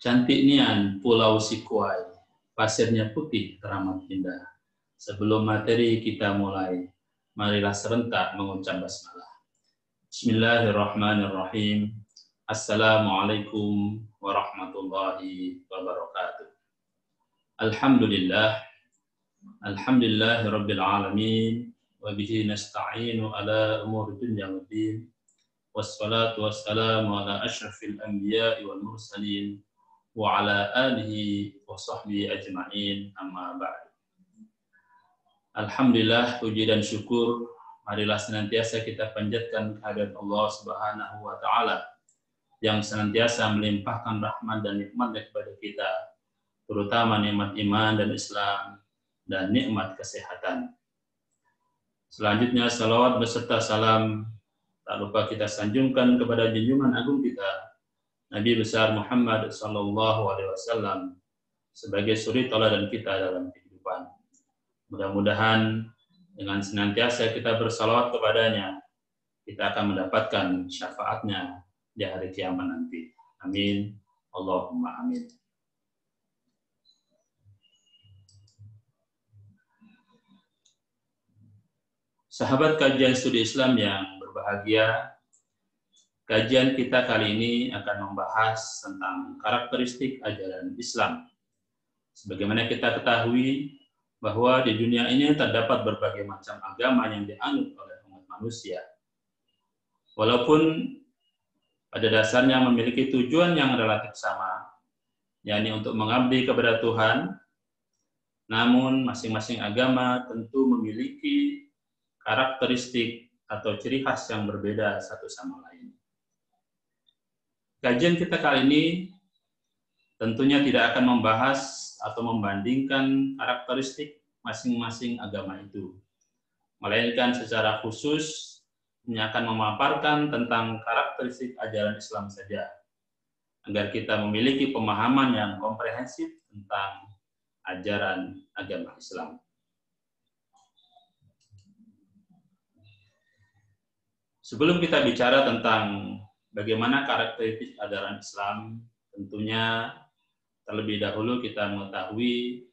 Cantik nian Pulau Sikuai, pasirnya putih teramat indah. Sebelum materi kita mulai, marilah serentak mengucap basmalah. Bismillahirrahmanirrahim. Assalamualaikum warahmatullahi wabarakatuh. Alhamdulillahi rabbil alamin, wa bihi nasta'inu ala umuri dunya waddin. Wassalatu wassalamu ala asyrafil anbiya'i wal mursalin wa ala alihi wa sahbihi ajma'in, amma ba'd. Alhamdulillah, puji dan syukur marilah senantiasa kita panjatkan kehadirat Allah Subhanahu wa taala yang senantiasa melimpahkan rahmat dan nikmat kepada kita, terutama nikmat iman dan Islam dan nikmat kesehatan. Selanjutnya salawat beserta salam tak lupa kita sanjungkan kepada junjungan agung kita Nabi besar Muhammad sallallahu alaihi wasallam sebagai suri tauladan kita dalam kehidupan. Mudah-mudahan dengan senantiasa kita bersalawat kepadanya, kita akan mendapatkan syafaatnya di hari kiamat nanti. Amin. Allahumma amin. Sahabat kajian studi Islam yang berbahagia, kajian kita kali ini akan membahas tentang karakteristik ajaran Islam. Sebagaimana kita ketahui bahwa di dunia ini terdapat berbagai macam agama yang dianut oleh umat manusia. Walaupun pada dasarnya memiliki tujuan yang relatif sama, yakni untuk mengabdi kepada Tuhan, namun masing-masing agama tentu memiliki karakteristik atau ciri khas yang berbeda satu sama lain. Kajian kita kali ini tentunya tidak akan membahas atau membandingkan karakteristik masing-masing agama itu, melainkan secara khusus akan memaparkan tentang karakteristik ajaran Islam saja, agar kita memiliki pemahaman yang komprehensif tentang ajaran agama Islam. Sebelum kita bicara tentang bagaimana karakteristik ajaran Islam, tentunya terlebih dahulu kita mengetahui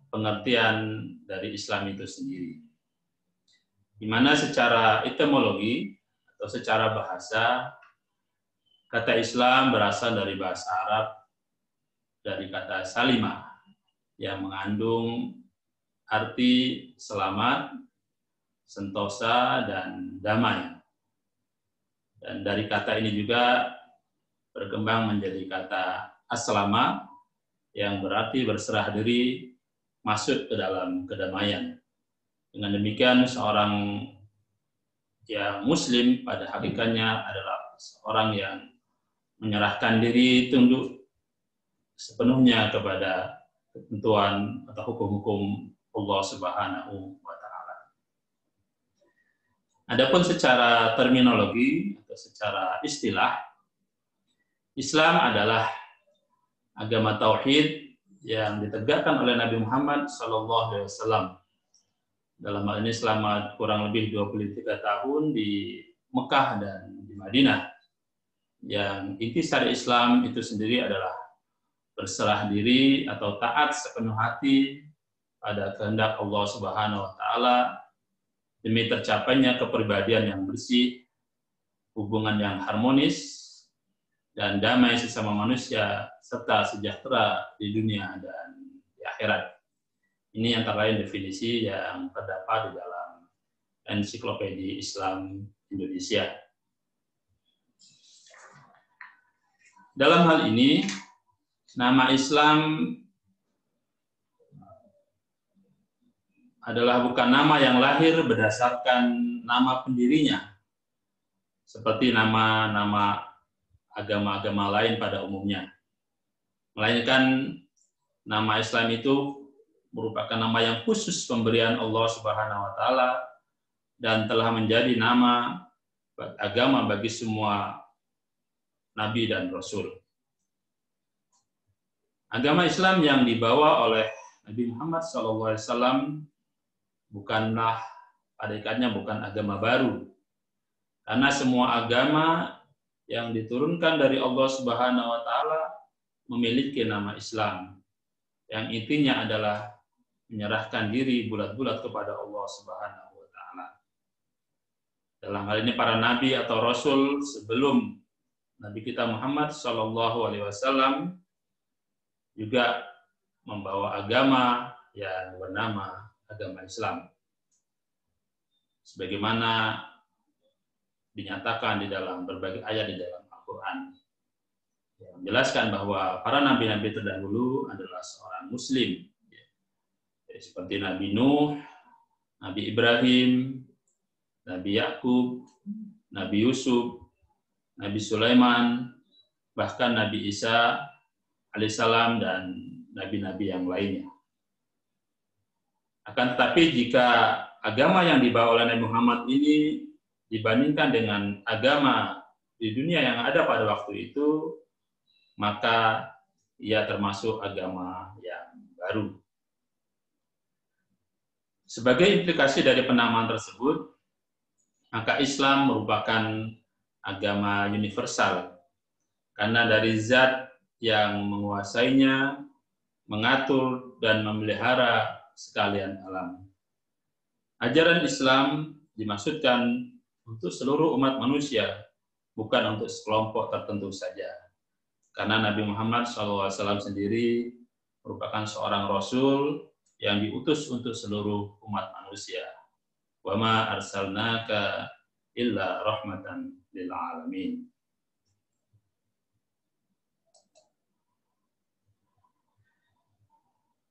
pengertian dari Islam itu sendiri. Di mana secara etimologi atau secara bahasa, kata Islam berasal dari bahasa Arab, dari kata salimah, yang mengandung arti selamat, sentosa, dan damai. Dan dari kata ini juga berkembang menjadi kata aslama, yang berarti berserah diri, masuk ke dalam kedamaian. Dengan demikian, seorang yang muslim pada hakikatnya adalah seorang yang menyerahkan diri tunduk sepenuhnya kepada ketentuan atau hukum-hukum Allah Subhanahu wa taala. Adapun secara terminologi atau secara istilah, Islam adalah agama tauhid yang ditegakkan oleh Nabi Muhammad SAW. Dalam hal ini selama kurang lebih 23 tahun di Mekah dan di Madinah. Yang intisari Islam itu sendiri adalah berserah diri atau taat sepenuh hati pada kehendak Allah Subhanahu wa taala demi tercapainya kepribadian yang bersih, hubungan yang harmonis, dan damai sesama manusia, serta sejahtera di dunia dan di akhirat. Ini antara lain definisi yang terdapat di dalam Ensiklopedia Islam Indonesia. Dalam hal ini, nama Islam adalah bukan nama yang lahir berdasarkan nama pendirinya, seperti nama-nama agama-agama lain pada umumnya. Melainkan nama Islam itu merupakan nama yang khusus pemberian Allah Subhanahu wa taala dan telah menjadi nama agama bagi semua nabi dan rasul. Agama Islam yang dibawa oleh Nabi Muhammad SAW bukanlah, pada ikatnya bukan agama baru. Karena semua agama yang diturunkan dari Allah Subhanahu wa taala memiliki nama Islam, yang intinya adalah menyerahkan diri bulat-bulat kepada Allah Subhanahu wa taala. Dalam hal ini para nabi atau rasul sebelum Nabi kita Muhammad sallallahu alaihi wasallam juga membawa agama yang bernama agama Islam. Sebagaimana dinyatakan di dalam berbagai ayat di dalam Al-Qur'an yang menjelaskan bahwa para nabi-nabi terdahulu adalah seorang muslim. Seperti Nabi Nuh, Nabi Ibrahim, Nabi Yakub, Nabi Yusuf, Nabi Sulaiman, bahkan Nabi Isa alaihissalam dan nabi-nabi yang lainnya. Akan tetapi jika agama yang dibawa oleh Nabi Muhammad ini dibandingkan dengan agama di dunia yang ada pada waktu itu, maka ia termasuk agama yang baru. Sebagai implikasi dari penamaan tersebut, maka Islam merupakan agama universal, karena dari zat yang menguasainya, mengatur, dan memelihara sekalian alam. Ajaran Islam dimaksudkan untuk seluruh umat manusia, bukan untuk sekelompok tertentu saja. Karena Nabi Muhammad SAW sendiri merupakan seorang Rasul yang diutus untuk seluruh umat manusia. Wa ma arsalnaka illa rahmatan lil alamin.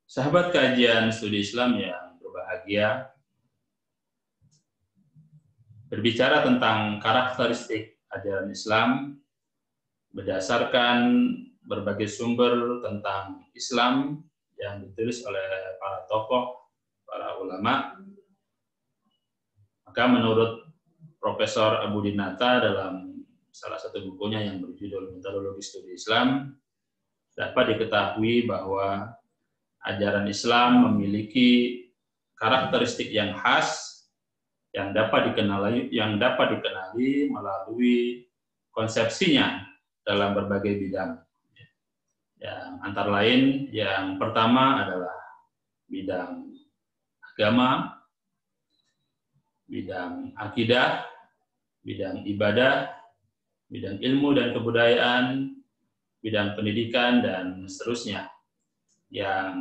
Sahabat kajian studi Islam yang berbahagia, berbicara tentang karakteristik ajaran Islam berdasarkan berbagai sumber tentang Islam yang ditulis oleh para tokoh, para ulama. Maka menurut Profesor Abu Dinata dalam salah satu bukunya yang berjudul Metodologi Studi Islam, dapat diketahui bahwa ajaran Islam memiliki karakteristik yang khas yang dapat dikenali melalui konsepsinya dalam berbagai bidang. Yang antara lain yang pertama adalah bidang agama, bidang akidah, bidang ibadah, bidang ilmu dan kebudayaan, bidang pendidikan, dan seterusnya, yang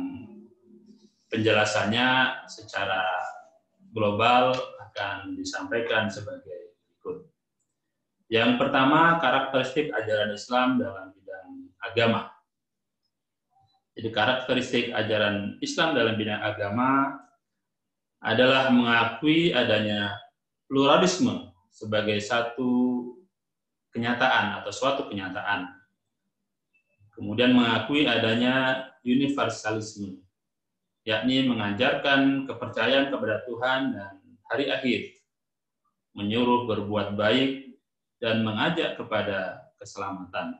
penjelasannya secara global akan disampaikan sebagai berikut. Yang pertama, karakteristik ajaran Islam dalam bidang agama. Jadi karakteristik ajaran Islam dalam bidang agama adalah mengakui adanya pluralisme sebagai satu kenyataan atau suatu kenyataan. Kemudian mengakui adanya universalisme, yakni mengajarkan kepercayaan kepada Tuhan dan hari akhir, menyuruh berbuat baik, dan mengajak kepada keselamatan.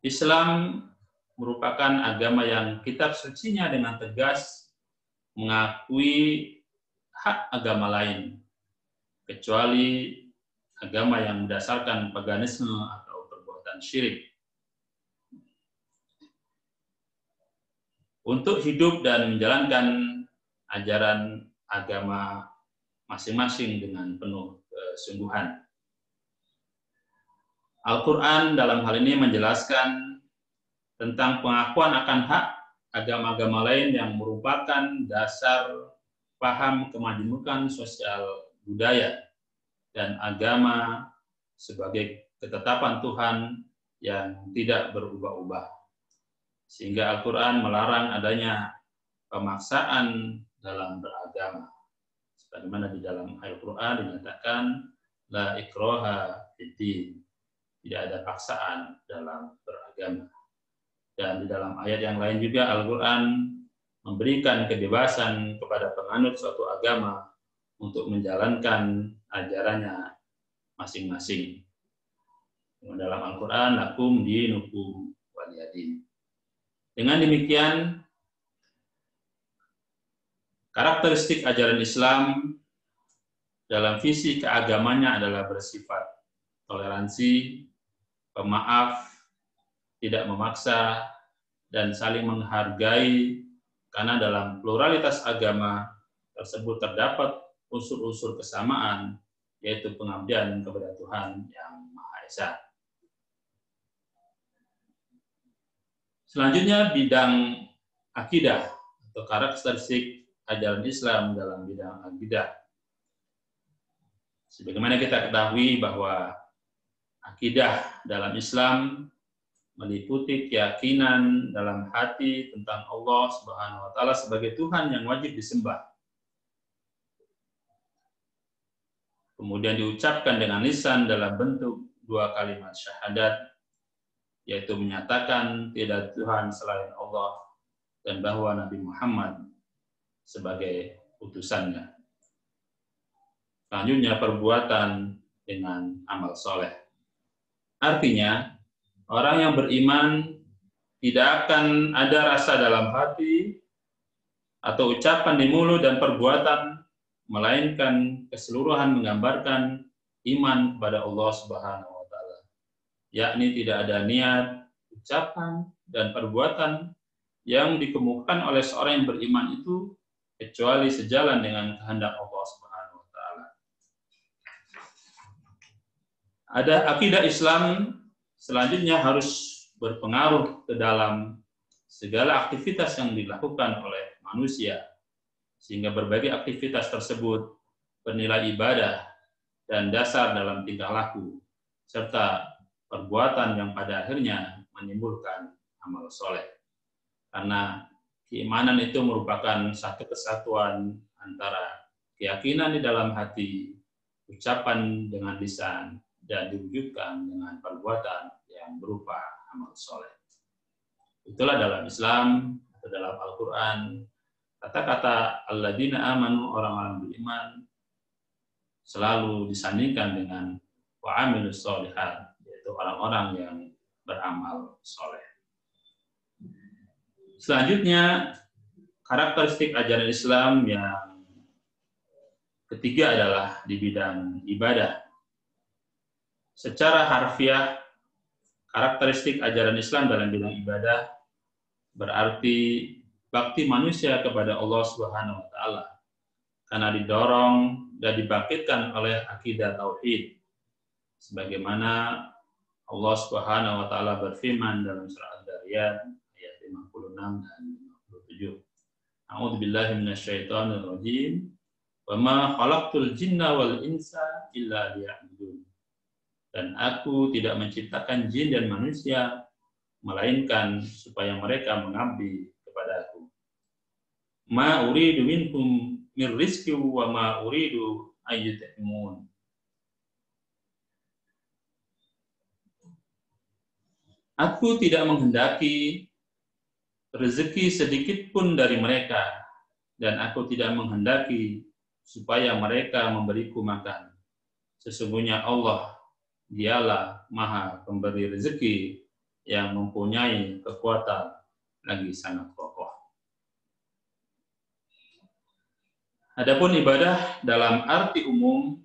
Islam merupakan agama yang kitab sucinya dengan tegas mengakui hak agama lain, kecuali agama yang berdasarkan paganisme atau perbuatan syirik. Untuk hidup dan menjalankan ajaran agama masing-masing dengan penuh kesungguhan. Al-Quran dalam hal ini menjelaskan tentang pengakuan akan hak agama-agama lain yang merupakan dasar paham kemajemukan sosial budaya dan agama sebagai ketetapan Tuhan yang tidak berubah-ubah. Sehingga Al-Quran melarang adanya pemaksaan dalam beragama. Sebagaimana di dalam Al-Quran dinyatakan, la ikraha fiddin, tidak ada paksaan dalam beragama. Dan di dalam ayat yang lain juga Al-Quran memberikan kebebasan kepada penganut suatu agama untuk menjalankan ajarannya masing-masing. Dalam Al-Quran, lakum dinukum waliyadin. Dengan demikian, karakteristik ajaran Islam dalam visi keagamanya adalah bersifat toleransi, pemaaf, tidak memaksa, dan saling menghargai, karena dalam pluralitas agama tersebut terdapat unsur-unsur kesamaan, yaitu pengabdian kepada Tuhan Yang Maha Esa. Selanjutnya bidang akidah atau karakteristik ajaran Islam dalam bidang akidah. Sebagaimana kita ketahui bahwa akidah dalam Islam meliputi keyakinan dalam hati tentang Allah Subhanahu wa taala sebagai Tuhan yang wajib disembah. Kemudian diucapkan dengan lisan dalam bentuk 2 kalimat syahadat, yaitu menyatakan tidak Tuhan selain Allah dan bahwa Nabi Muhammad sebagai utusannya. Selanjutnya perbuatan dengan amal soleh. Artinya, orang yang beriman tidak akan ada rasa dalam hati atau ucapan di mulut dan perbuatan, melainkan keseluruhan menggambarkan iman kepada Allah Subhanahu wa taala. Yakni tidak ada niat, ucapan, dan perbuatan yang dikemukakan oleh seorang yang beriman itu kecuali sejalan dengan kehendak Allah Subhanahu wa taala. Ada akidah Islam selanjutnya harus berpengaruh ke dalam segala aktivitas yang dilakukan oleh manusia, sehingga berbagai aktivitas tersebut bernilai ibadah dan dasar dalam tingkah laku, serta perbuatan yang pada akhirnya menimbulkan amal soleh. Karena keimanan itu merupakan satu kesatuan antara keyakinan di dalam hati, ucapan dengan lisan, dan diwujudkan dengan perbuatan yang berupa amal soleh. Itulah dalam Islam atau dalam Al-Quran, kata-kata alladzina amanu, orang-orang beriman, selalu disandingkan dengan wa amilus sholihat, yaitu orang-orang yang beramal soleh. Selanjutnya, karakteristik ajaran Islam yang ketiga adalah di bidang ibadah. Secara harfiah, karakteristik ajaran Islam dalam bidang ibadah berarti bakti manusia kepada Allah Subhanahu wa taala karena didorong dan dibangkitkan oleh akidah tauhid. Sebagaimana Allah Subhanahu wa taala berfirman dalam surah Ad-Dariyat ayat 56 dan 57. A'udzubillahi minasyaitonir rajim. Wa ma khalaqtul jinna wal insa illa liya'budun. Dan aku tidak menciptakan jin dan manusia melainkan supaya mereka mengabdi kepada aku. Ma uridu minhum min rizqi wa ma uridu ayyut'imun. Aku tidak menghendaki rezeki sedikit pun dari mereka, dan aku tidak menghendaki supaya mereka memberiku makan. Sesungguhnya Allah, Dialah Maha Pemberi rezeki yang mempunyai kekuatan lagi sangat kokoh. Adapun ibadah dalam arti umum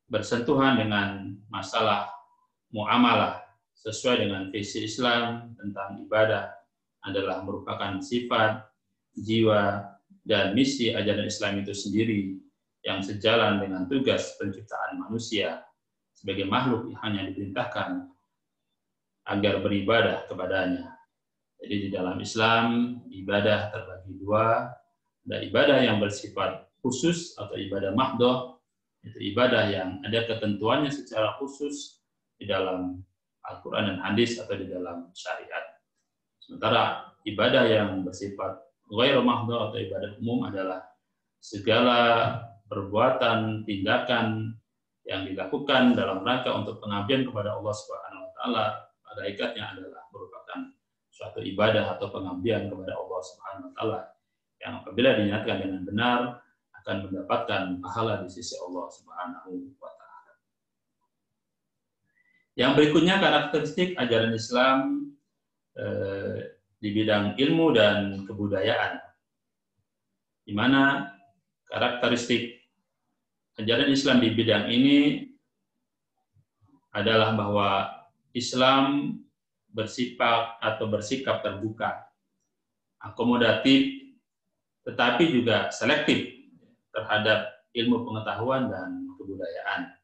bersentuhan dengan masalah muamalah sesuai dengan visi Islam tentang ibadah adalah merupakan sifat, jiwa, dan misi ajaran Islam itu sendiri yang sejalan dengan tugas penciptaan manusia sebagai makhluk yang hanya diperintahkan agar beribadah kepadanya. Jadi di dalam Islam, ibadah terbagi dua. Ada ibadah yang bersifat khusus atau ibadah mahdoh, itu ibadah yang ada ketentuannya secara khusus di dalam Al-Quran dan hadis atau di dalam syariat. Sementara ibadah yang bersifat ghairu mahdoh atau ibadah umum adalah segala perbuatan, tindakan yang dilakukan dalam rangka untuk pengabdian kepada Allah Subhanahu wa taala, pada hakikatnya adalah merupakan suatu ibadah atau pengabdian kepada Allah Subhanahu wa taala yang apabila dinyatakan dengan benar akan mendapatkan pahala di sisi Allah Subhanahu wa taala. Yang berikutnya karakteristik ajaran Islam di bidang ilmu dan kebudayaan, di mana karakteristik ajaran Islam di bidang ini adalah bahwa Islam bersikap terbuka, akomodatif, tetapi juga selektif terhadap ilmu pengetahuan dan kebudayaan.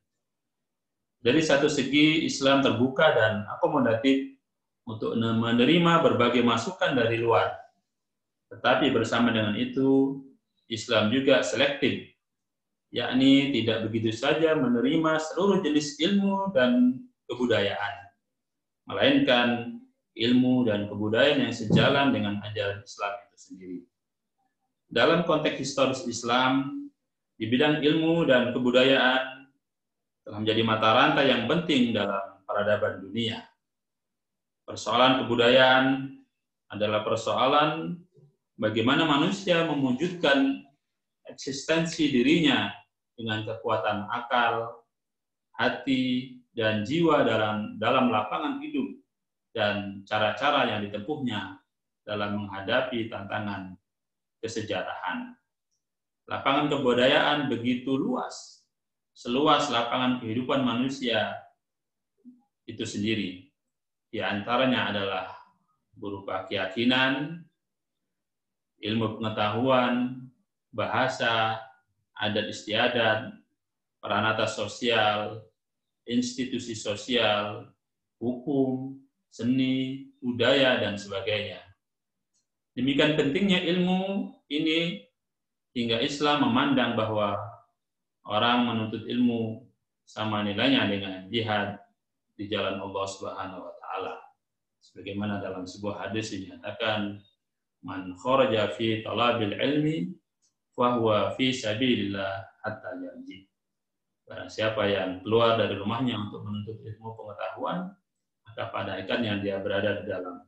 Dari satu segi, Islam terbuka dan akomodatif untuk menerima berbagai masukan dari luar. Tetapi bersama dengan itu, Islam juga selektif, yakni tidak begitu saja menerima seluruh jenis ilmu dan kebudayaan, melainkan ilmu dan kebudayaan yang sejalan dengan ajaran Islam itu sendiri. Dalam konteks historis Islam, di bidang ilmu dan kebudayaan telah menjadi mata rantai yang penting dalam peradaban dunia. Persoalan kebudayaan adalah persoalan bagaimana manusia mewujudkan eksistensi dirinya dengan kekuatan akal, hati, dan jiwa dalam lapangan hidup dan cara-cara yang ditempuhnya dalam menghadapi tantangan kesejarahan. Lapangan kebudayaan begitu luas, seluas lapangan kehidupan manusia itu sendiri. Di antaranya adalah berupa keyakinan, ilmu pengetahuan, bahasa, adat istiadat, peranata sosial, institusi sosial, hukum, seni, budaya, dan sebagainya. Demikian pentingnya ilmu ini hingga Islam memandang bahwa orang menuntut ilmu sama nilainya dengan jihad di jalan Allah Subhanahu wa taala. Sebagaimana dalam sebuah hadis dinyatakan, man kharaja fi talabil ilmi fa huwa fi sabilillah hatta yarji. Barang siapa yang keluar dari rumahnya untuk menuntut ilmu pengetahuan, maka pada akhirnya dia berada di dalam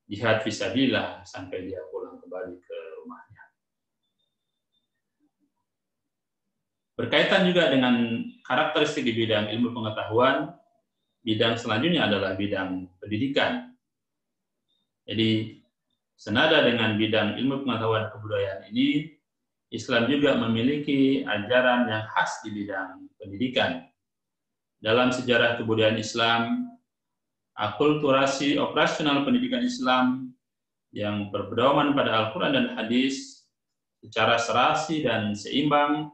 jihad fisabilillah sampai dia pulang kembali ke rumahnya. Berkaitan juga dengan karakteristik di bidang ilmu pengetahuan, bidang selanjutnya adalah bidang pendidikan. Jadi, senada dengan bidang ilmu pengetahuan kebudayaan ini, Islam juga memiliki ajaran yang khas di bidang pendidikan. Dalam sejarah kebudayaan Islam, akulturasi operasional pendidikan Islam yang berpedoman pada Al-Quran dan Hadis secara serasi dan seimbang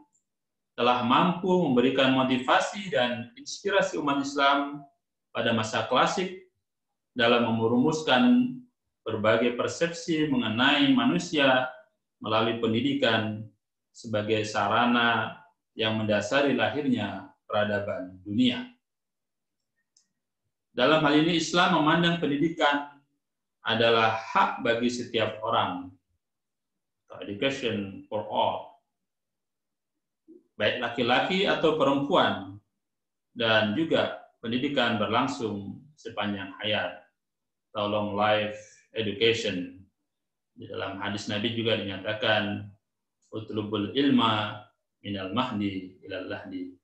telah mampu memberikan motivasi dan inspirasi umat Islam pada masa klasik dalam merumuskan berbagai persepsi mengenai manusia melalui pendidikan sebagai sarana yang mendasari lahirnya peradaban dunia. Dalam hal ini Islam memandang pendidikan adalah hak bagi setiap orang. Education for all. Baik laki-laki atau perempuan, dan juga pendidikan berlangsung sepanjang hayat, atau long life education. Di dalam hadis Nabi juga dinyatakan, utlubul ilma minal mahdi ilal lahdi.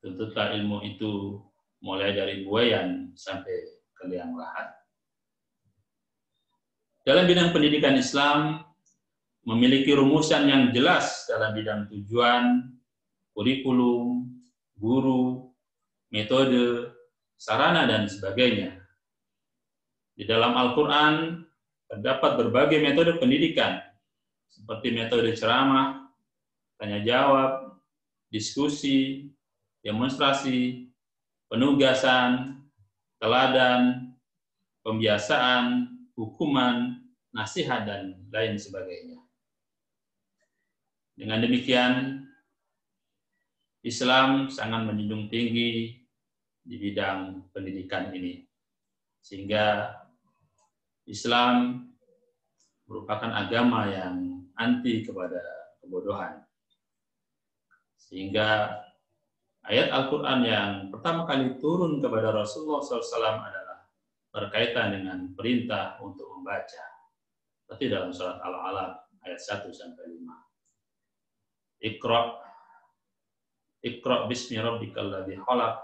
Tuntutlah ilmu itu mulai dari buayan sampai ke liang lahat. Dalam bidang pendidikan Islam memiliki rumusan yang jelas dalam bidang tujuan, kurikulum, guru, metode, sarana, dan sebagainya. Di dalam Al-Quran terdapat berbagai metode pendidikan, seperti metode ceramah, tanya jawab, diskusi, demonstrasi, penugasan, teladan, pembiasaan, hukuman, nasihat, dan lain sebagainya. Dengan demikian, Islam sangat menjunjung tinggi di bidang pendidikan ini, sehingga Islam merupakan agama yang anti kepada kebodohan. Sehingga ayat Al-Quran yang pertama kali turun kepada Rasulullah SAW adalah berkaitan dengan perintah untuk membaca. Seperti dalam surat Al-Alaq ayat 1-5. Iqra bismi rabbikal ladzi khalaq,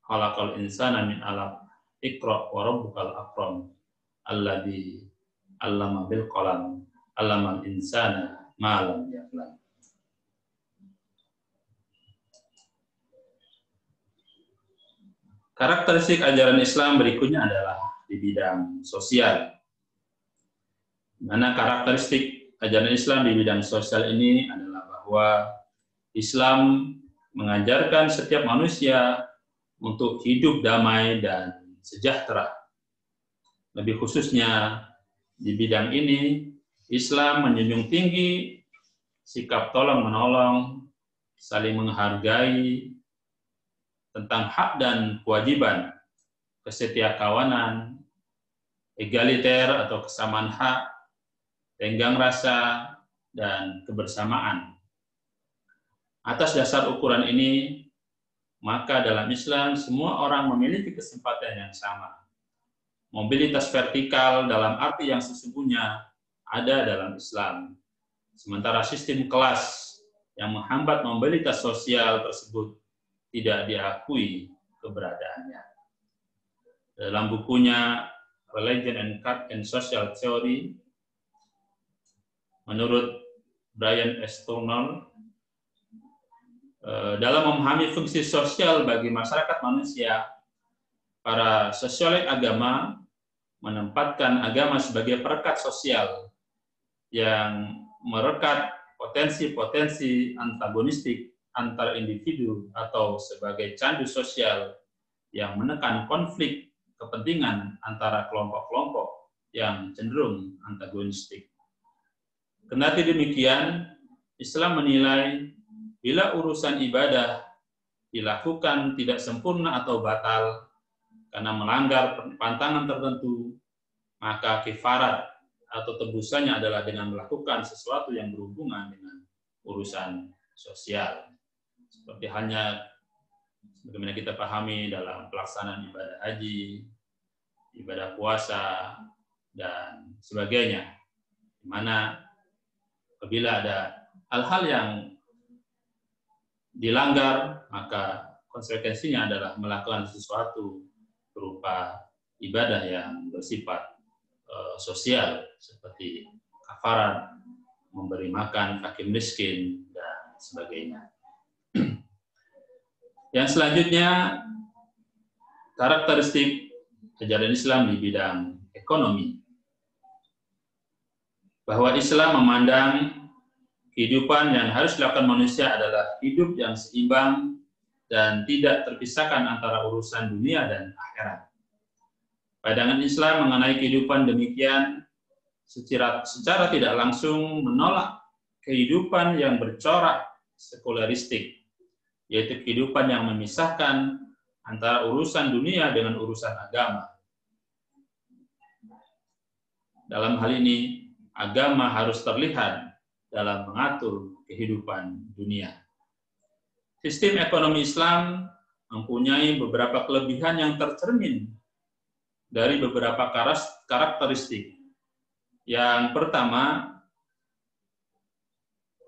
khalaqal insana min 'alaq, Iqra wa rabbukal akram, alladzi 'allama bil qalam, 'allamal insana ma lam ya'lam. Karakteristik ajaran Islam berikutnya adalah di bidang sosial. Mana karakteristik ajaran Islam di bidang sosial ini adalah bahwa Islam mengajarkan setiap manusia untuk hidup damai dan sejahtera. Lebih khususnya di bidang ini, Islam menjunjung tinggi sikap tolong-menolong, saling menghargai, tentang hak dan kewajiban, kesetiakawanan, egaliter atau kesamaan hak, tenggang rasa, dan kebersamaan. Atas dasar ukuran ini, maka dalam Islam semua orang memiliki kesempatan yang sama. Mobilitas vertikal dalam arti yang sesungguhnya ada dalam Islam. Sementara sistem kelas yang menghambat mobilitas sosial tersebut tidak diakui keberadaannya. Dalam bukunya Religion and Social Theory, menurut Brian S. Turner, dalam memahami fungsi sosial bagi masyarakat manusia, para sosiolog agama menempatkan agama sebagai perekat sosial yang merekat potensi-potensi antagonistik antar individu atau sebagai candu sosial yang menekan konflik kepentingan antara kelompok-kelompok yang cenderung antagonistik. Kendati demikian, Islam menilai bila urusan ibadah dilakukan tidak sempurna atau batal karena melanggar pantangan tertentu, maka kifarat atau tebusannya adalah dengan melakukan sesuatu yang berhubungan dengan urusan sosial. Seperti halnya bagaimana kita pahami dalam pelaksanaan ibadah haji, ibadah puasa, dan sebagainya. Di mana apabila ada hal-hal yang dilanggar, maka konsekuensinya adalah melakukan sesuatu berupa ibadah yang bersifat sosial, seperti kafarat, memberi makan fakir miskin, dan sebagainya. Yang selanjutnya, karakteristik ajaran Islam di bidang ekonomi. Bahwa Islam memandang kehidupan yang harus dilakukan manusia adalah hidup yang seimbang dan tidak terpisahkan antara urusan dunia dan akhirat. Pandangan Islam mengenai kehidupan demikian secara tidak langsung menolak kehidupan yang bercorak sekularistik, yaitu kehidupan yang memisahkan antara urusan dunia dengan urusan agama. Dalam hal ini, agama harus terlihat dalam mengatur kehidupan dunia. Sistem ekonomi Islam mempunyai beberapa kelebihan yang tercermin dari beberapa karakteristik. Yang pertama,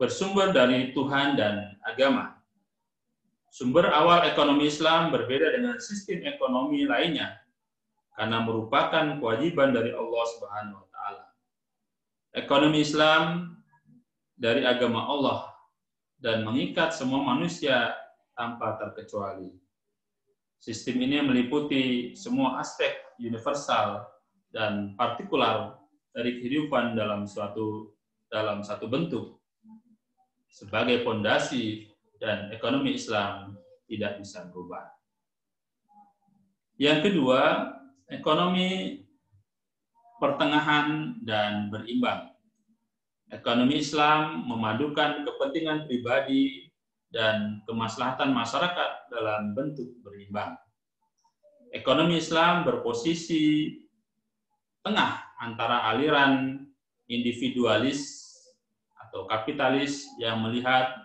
bersumber dari Tuhan dan agama. Sumber awal ekonomi Islam berbeda dengan sistem ekonomi lainnya karena merupakan kewajiban dari Allah Subhanahu wa taala. Ekonomi Islam dari agama Allah dan mengikat semua manusia tanpa terkecuali. Sistem ini meliputi semua aspek universal dan partikular dari kehidupan dalam satu bentuk. Sebagai fondasi dan ekonomi Islam tidak bisa berubah. Yang kedua, ekonomi pertengahan dan berimbang. Ekonomi Islam memadukan kepentingan pribadi dan kemaslahatan masyarakat dalam bentuk berimbang. Ekonomi Islam berposisi tengah antara aliran individualis atau kapitalis yang melihat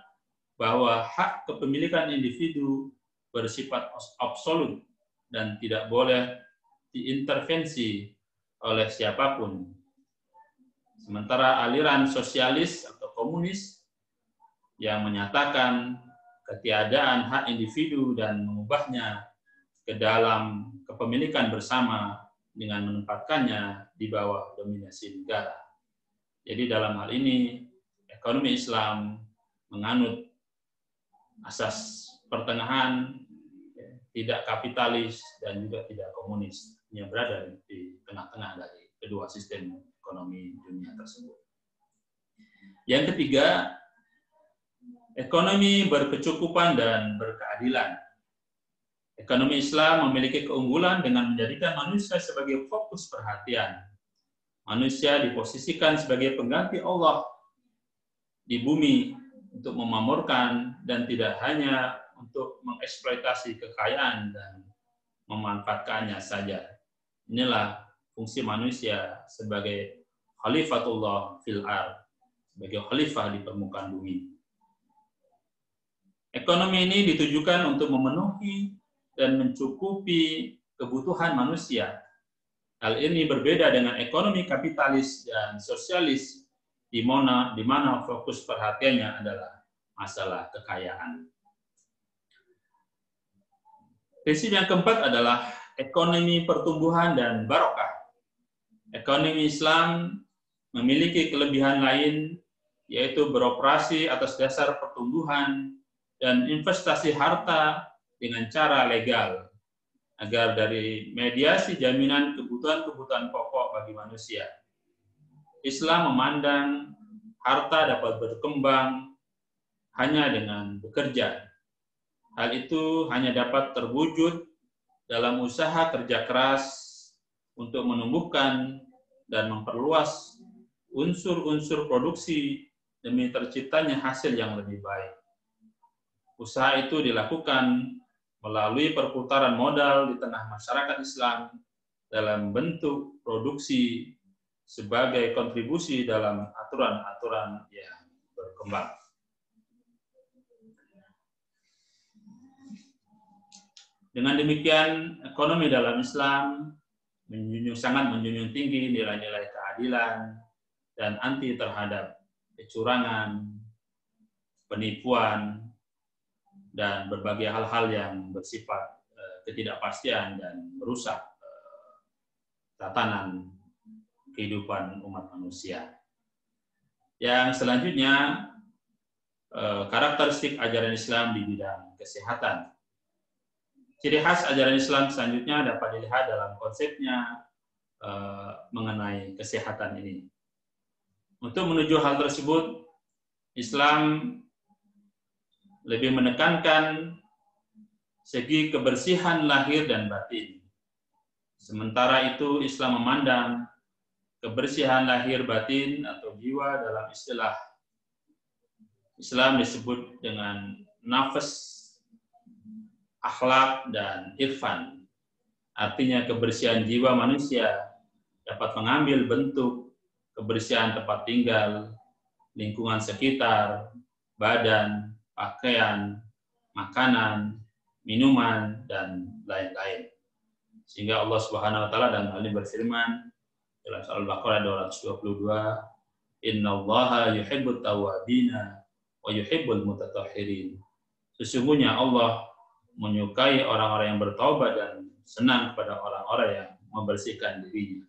bahwa hak kepemilikan individu bersifat absolut dan tidak boleh diintervensi oleh siapapun. Sementara aliran sosialis atau komunis yang menyatakan ketiadaan hak individu dan mengubahnya ke dalam kepemilikan bersama dengan menempatkannya di bawah dominasi negara. Jadi dalam hal ini, ekonomi Islam menganut asas pertengahan, tidak kapitalis dan juga tidak komunis. berada di tengah-tengah dari kedua sistem ekonomi dunia tersebut. Yang ketiga, ekonomi berkecukupan dan berkeadilan. Ekonomi Islam memiliki keunggulan dengan menjadikan manusia sebagai fokus perhatian. Manusia diposisikan sebagai pengganti Allah di bumi untuk memamurkan dan tidak hanya untuk mengeksploitasi kekayaan dan memanfaatkannya saja. Inilah fungsi manusia sebagai khalifatullah fil ardh, sebagai khalifah di permukaan bumi. Ekonomi ini ditujukan untuk memenuhi dan mencukupi kebutuhan manusia. Hal ini berbeda dengan ekonomi kapitalis dan sosialis di mana fokus perhatiannya adalah masalah kekayaan. Prinsip yang keempat adalah ekonomi pertumbuhan dan barokah. Ekonomi Islam memiliki kelebihan lain, yaitu beroperasi atas dasar pertumbuhan dan investasi harta dengan cara legal, agar dari mediasi jaminan kebutuhan-kebutuhan pokok bagi manusia. Islam memandang harta dapat berkembang hanya dengan bekerja. Hal itu hanya dapat terwujud dalam usaha kerja keras untuk menumbuhkan dan memperluas unsur-unsur produksi demi terciptanya hasil yang lebih baik. Usaha itu dilakukan melalui perputaran modal di tengah masyarakat Islam dalam bentuk produksi sebagai kontribusi dalam aturan-aturan yang berkembang. Dengan demikian, ekonomi dalam Islam sangat menjunjung tinggi nilai-nilai keadilan dan anti terhadap kecurangan, penipuan, dan berbagai hal-hal yang bersifat ketidakpastian dan merusak tatanan kehidupan umat manusia. Yang selanjutnya, karakteristik ajaran Islam di bidang kesehatan. Ciri khas ajaran Islam selanjutnya dapat dilihat dalam konsepnya mengenai kesehatan ini. Untuk menuju hal tersebut, Islam lebih menekankan segi kebersihan lahir dan batin. Sementara itu, Islam memandang kebersihan lahir batin atau jiwa dalam istilah Islam disebut dengan nafas, akhlak, dan irfan. Artinya kebersihan jiwa manusia dapat mengambil bentuk kebersihan tempat tinggal, lingkungan sekitar, badan, pakaian, makanan, minuman, dan lain-lain. Sehingga Allah Subhanahu wa taala dalam hal ini berfirman dalam surah Al-Baqarah 222, "Innallaha yuhibbut tawwabina wa yuhibbul mutatahhirin." Sesungguhnya Allah menyukai orang-orang yang bertaubat dan senang kepada orang-orang yang membersihkan dirinya.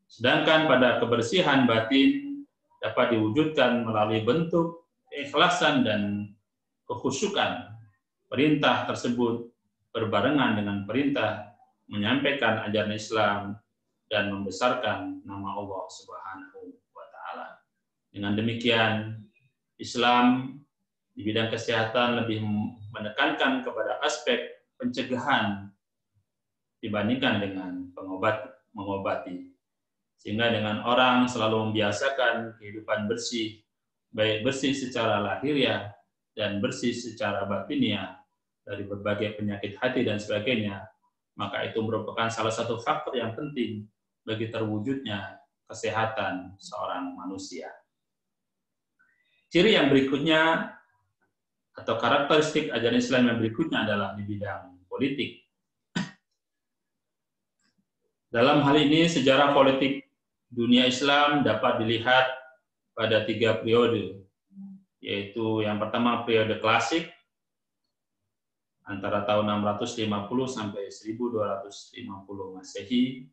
Sedangkan pada kebersihan batin dapat diwujudkan melalui bentuk keikhlasan dan kekhusyukan. Perintah tersebut berbarengan dengan perintah menyampaikan ajaran Islam dan membesarkan nama Allah Subhanahu wa taala. Dengan demikian, Islam di bidang kesehatan lebih menekankan kepada aspek pencegahan dibandingkan dengan mengobati. Sehingga dengan orang selalu membiasakan kehidupan bersih, baik bersih secara lahiriah dan bersih secara batiniah dari berbagai penyakit hati dan sebagainya, maka itu merupakan salah satu faktor yang penting bagi terwujudnya kesehatan seorang manusia. Ciri yang berikutnya atau karakteristik ajaran Islam yang berikutnya adalah di bidang politik. Dalam hal ini, sejarah politik dunia Islam dapat dilihat pada 3 periode, yaitu yang pertama periode klasik antara tahun 650 sampai 1250 Masehi,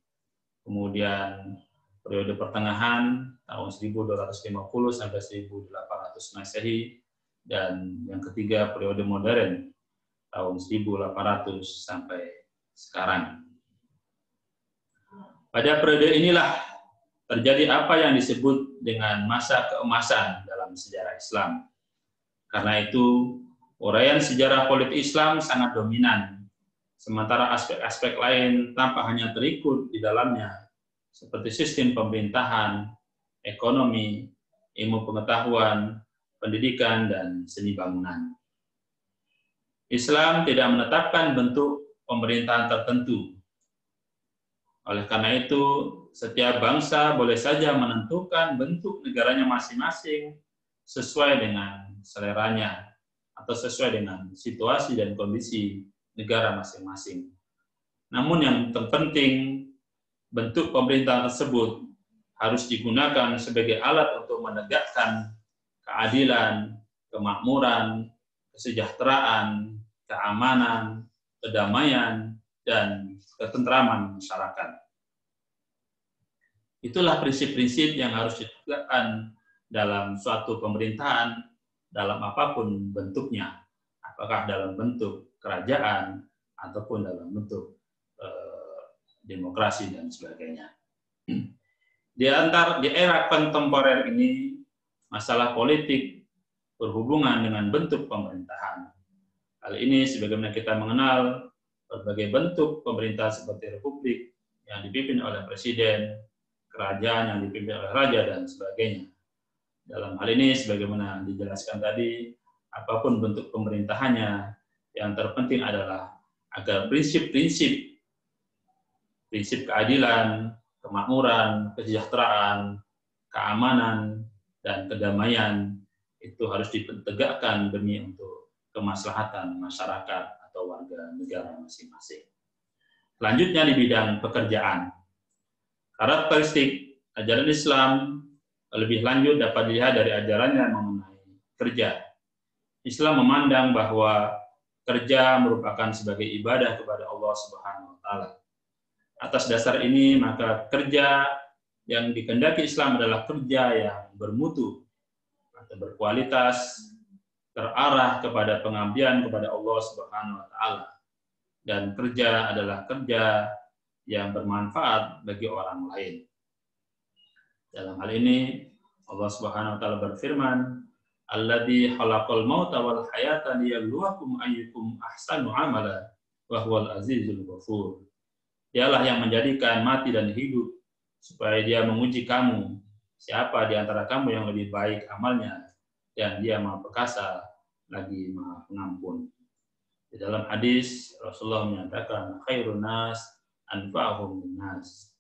kemudian periode pertengahan tahun 1250 sampai 1800 Masehi, dan yang ketiga periode modern tahun 1800 sampai sekarang. Pada periode inilah terjadi apa yang disebut dengan masa keemasan dalam sejarah Islam. Karena itu, uraian sejarah politik Islam sangat dominan, sementara aspek-aspek lain tampak hanya terikut di dalamnya, seperti sistem pemerintahan, ekonomi, ilmu pengetahuan, pendidikan, dan seni bangunan. Islam tidak menetapkan bentuk pemerintahan tertentu. Oleh karena itu, setiap bangsa boleh saja menentukan bentuk negaranya masing-masing sesuai dengan seleranya atau sesuai dengan situasi dan kondisi negara masing-masing. Namun yang terpenting, bentuk pemerintahan tersebut harus digunakan sebagai alat untuk menegakkan keadilan, kemakmuran, kesejahteraan, keamanan, kedamaian, dan ketentraman masyarakat. Itulah prinsip-prinsip yang harus ditegakkan dalam suatu pemerintahan, dalam apapun bentuknya, apakah dalam bentuk kerajaan ataupun dalam bentuk demokrasi dan sebagainya. Di era kontemporer ini, masalah politik berhubungan dengan bentuk pemerintahan. Hal ini sebagaimana kita mengenal berbagai bentuk pemerintahan seperti republik yang dipimpin oleh presiden, kerajaan yang dipimpin oleh raja, dan sebagainya. Dalam hal ini, sebagaimana dijelaskan tadi, apapun bentuk pemerintahannya, yang terpenting adalah agar prinsip-prinsip keadilan, kemakmuran, kesejahteraan, keamanan, dan kedamaian itu harus ditegakkan demi untuk kemaslahatan masyarakat atau warga negara masing-masing. Selanjutnya di bidang pekerjaan. Karakteristik ajaran Islam lebih lanjut dapat dilihat dari ajarannya mengenai kerja. Islam memandang bahwa kerja merupakan sebagai ibadah kepada Allah Subhanahu wa taala. Atas dasar ini, maka kerja yang dikehendaki Islam adalah kerja yang bermutu atau berkualitas, terarah kepada pengabdian kepada Allah Subhanahu wa taala. Dan kerja adalah kerja yang bermanfaat bagi orang lain. Dalam hal ini Allah Subhanahu wa taala berfirman, "Alladzi khalaqal mauta wal hayata liyabluwakum ayyukum ahsanu amala wa huwal azizul ghafur." Dialah yang menjadikan mati dan hidup supaya Dia menguji kamu, siapa di antara kamu yang lebih baik amalnya, dan Dia Maha Perkasa lagi Maha Pengampun. Di dalam hadis Rasulullah menyatakan, "Khairun nas anfa'uhum linnas."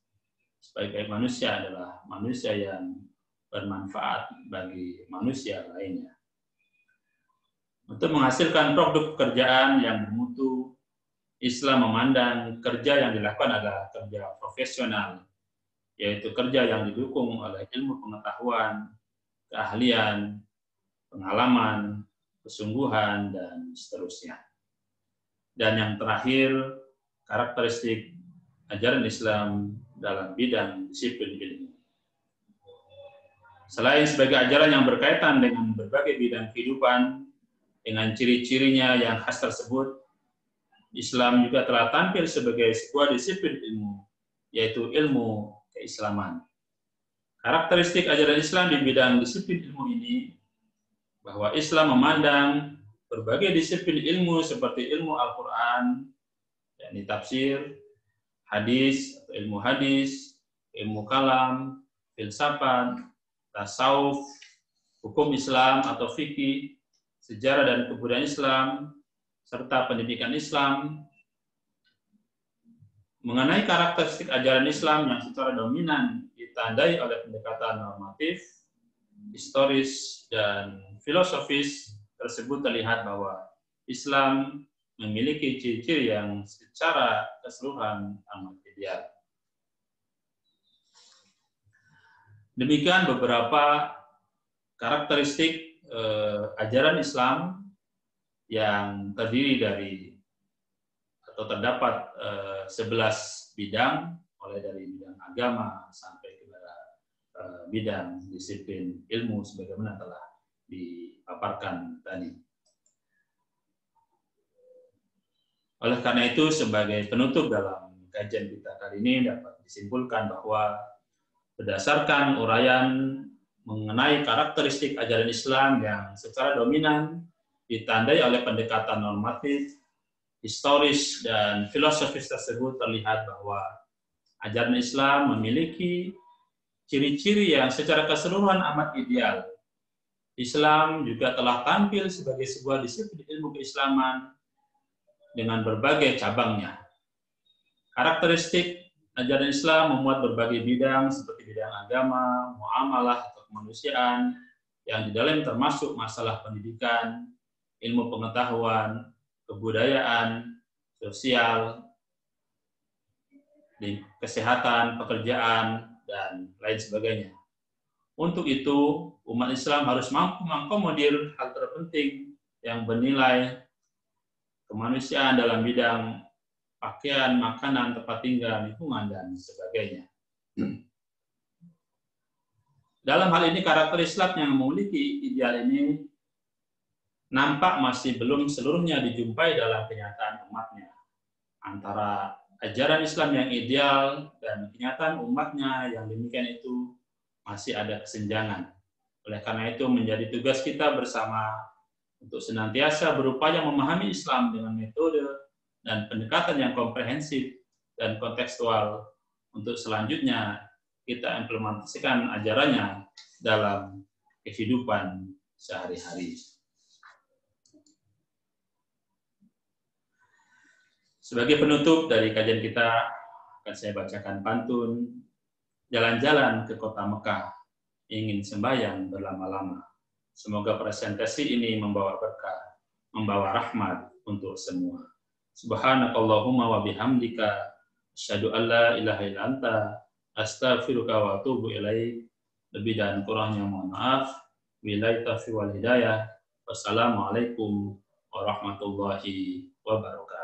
Sebaik-baik manusia adalah manusia yang bermanfaat bagi manusia lainnya. Untuk menghasilkan produk pekerjaan yang bermutu, Islam memandang kerja yang dilakukan adalah kerja profesional, yaitu kerja yang didukung oleh ilmu pengetahuan, keahlian, pengalaman, kesungguhan, dan seterusnya. Dan yang terakhir, karakteristik ajaran Islam dalam bidang disiplin ilmu. Selain sebagai ajaran yang berkaitan dengan berbagai bidang kehidupan, dengan ciri-cirinya yang khas tersebut, Islam juga telah tampil sebagai sebuah disiplin ilmu, yaitu ilmu keislaman. Karakteristik ajaran Islam di bidang disiplin ilmu ini, bahwa Islam memandang berbagai disiplin ilmu seperti ilmu Al-Quran, yakni tafsir, hadis, atau ilmu hadis, ilmu kalam, filsafat, tasawuf, hukum Islam atau fikih, sejarah dan kebudayaan Islam, serta pendidikan Islam. Mengenai karakteristik ajaran Islam yang secara dominan ditandai oleh pendekatan normatif, historis, dan filosofis, tersebut terlihat bahwa Islam memiliki ciri-ciri yang secara keseluruhan amat ideal. Demikian beberapa karakteristik ajaran Islam yang terdiri dari atau terdapat 11 bidang, mulai dari bidang agama sampai kepada bidang disiplin ilmu sebagaimana telah dipaparkan tadi. Oleh karena itu, sebagai penutup dalam kajian kita kali ini dapat disimpulkan bahwa berdasarkan uraian mengenai karakteristik ajaran Islam yang secara dominan ditandai oleh pendekatan normatif, historis, dan filosofis tersebut terlihat bahwa ajaran Islam memiliki ciri-ciri yang secara keseluruhan amat ideal. Islam juga telah tampil sebagai sebuah disiplin ilmu keislaman dengan berbagai cabangnya. Karakteristik ajaran Islam memuat berbagai bidang seperti bidang agama, muamalah atau kemanusiaan, yang di dalam termasuk masalah pendidikan, ilmu pengetahuan, kebudayaan, sosial, kesehatan, pekerjaan, dan lain sebagainya. Untuk itu, umat Islam harus mampu mengakomodir hal terpenting yang bernilai kemanusiaan dalam bidang pakaian, makanan, tempat tinggal, lingkungan, dan sebagainya. Dalam hal ini, karakter Islam yang memiliki ideal ini nampak masih belum seluruhnya dijumpai dalam kenyataan umatnya. Antara ajaran Islam yang ideal dan kenyataan umatnya yang demikian itu masih ada kesenjangan. Oleh karena itu menjadi tugas kita bersama untuk senantiasa berupaya memahami Islam dengan metode dan pendekatan yang komprehensif dan kontekstual untuk selanjutnya kita implementasikan ajarannya dalam kehidupan sehari-hari. Sebagai penutup dari kajian kita, akan saya bacakan pantun, jalan-jalan ke kota Mekah, ingin sembahyang berlama-lama. Semoga presentasi ini membawa berkah, membawa rahmat untuk semua. Subhanakallahumma wa bihamdika, asyhadu an la ilaha illa anta, astaghfiruka wa atubu ilaik. Lebih dan kurangnya mohon maaf. Billahi taufiq wal hidayah. Wassalamualaikum warahmatullahi wabarakatuh.